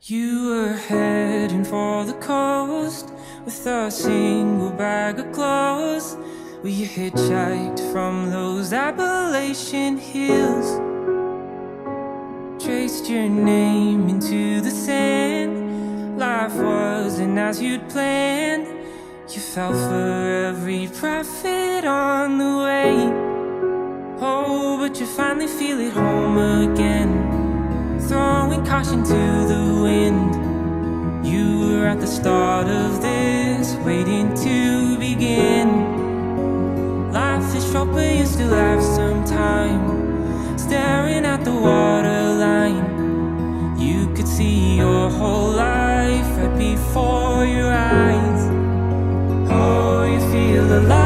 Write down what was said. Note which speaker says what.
Speaker 1: You were heading for the coast with a single bag of clothes. Well, you hitchhiked from those Appalachian hills, traced your name into the sand. Life wasn't as you'd planned. You fell for every prophet on the way. Oh, but you finally feel at home again, throwing caution to the wind. You were at the start of this, waiting to begin. Life is short, but you still have some time, staring at the waterline. You could see your whole life right before your eyes. Oh, you feel alive.